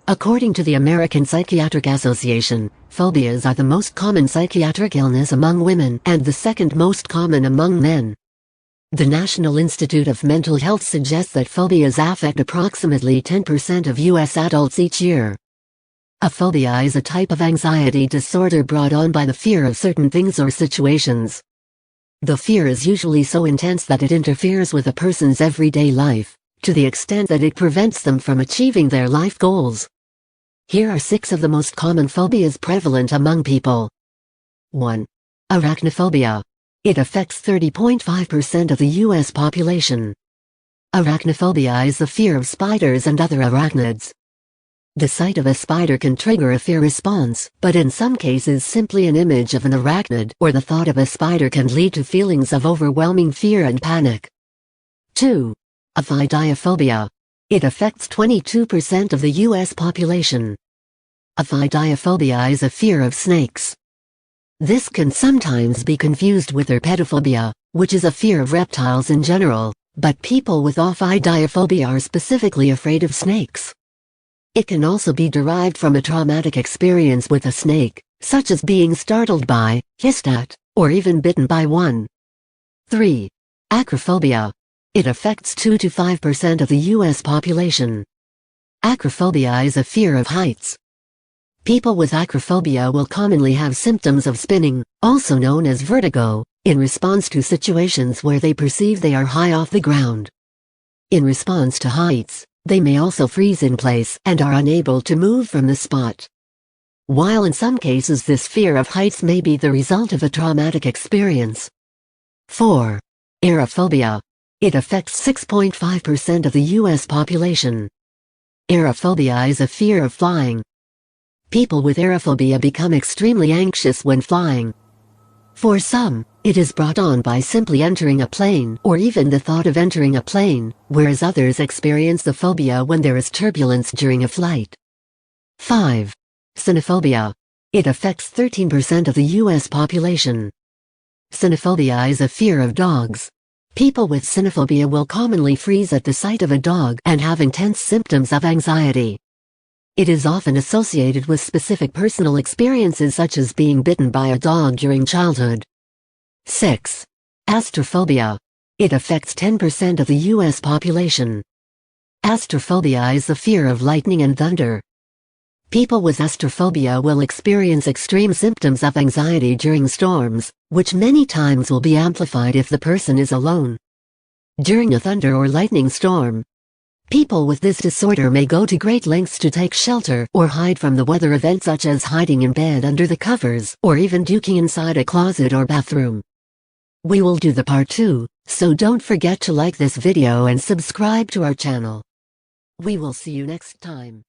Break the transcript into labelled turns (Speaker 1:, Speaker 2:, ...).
Speaker 1: According to the American Psychiatric Association, phobias are the most common psychiatric illness among women and the second most common among men. The National Institute of Mental Health suggests that phobias affect approximately 10% of U.S. adults each year. A phobia is a type of anxiety disorder brought on by the fear of certain things or situations. The fear is usually so intense that it interferes with a person's everyday life, to the extent that it prevents them from achieving their life goals. Here are 6 of the most common phobias prevalent among people. 1. Arachnophobia. It affects 30.5% of the U.S. population. Arachnophobia is the fear of spiders and other arachnids. The sight of a spider can trigger a fear response, but in some cases simply an image of an arachnid or the thought of a spider can lead to feelings of overwhelming fear and panic. 2. Ophidiophobia. It affects 22% of the U.S. population. Ophidiophobia is a fear of snakes. This can sometimes be confused with herpetophobia, which is a fear of reptiles in general, but people with ophidiophobia are specifically afraid of snakes. It can also be derived from a traumatic experience with a snake, such as being startled by, hissed at, or even bitten by one. 3. Acrophobia. It affects 2 to 5% of the U.S. population. Acrophobia is a fear of heights. People with acrophobia will commonly have symptoms of spinning, also known as vertigo, in response to situations where they perceive they are high off the ground. In response to heights, they may also freeze in place and are unable to move from the spot. While in some cases this fear of heights may be the result of a traumatic experience. 4. Aerophobia. It affects 6.5% of the U.S. population. Aerophobia is a fear of flying. People with aerophobia become extremely anxious when flying. For some, it is brought on by simply entering a plane or even the thought of entering a plane, whereas others experience the phobia when there is turbulence during a flight. 5. Cynophobia. It affects 13% of the U.S. population. Cynophobia is a fear of dogs. People with cynophobia will commonly freeze at the sight of a dog and have intense symptoms of anxiety. It is often associated with specific personal experiences such as being bitten by a dog during childhood. 6. Astrophobia. It affects 10% of the U.S. population. Astrophobia is the fear of lightning and thunder. People with astrophobia will experience extreme symptoms of anxiety during storms, which many times will be amplified if the person is alone. During a thunder or lightning storm, people with this disorder may go to great lengths to take shelter or hide from the weather event, such as hiding in bed under the covers or even duking inside a closet or bathroom. We will do the part 2, so don't forget to like this video and subscribe to our channel. We will see you next time.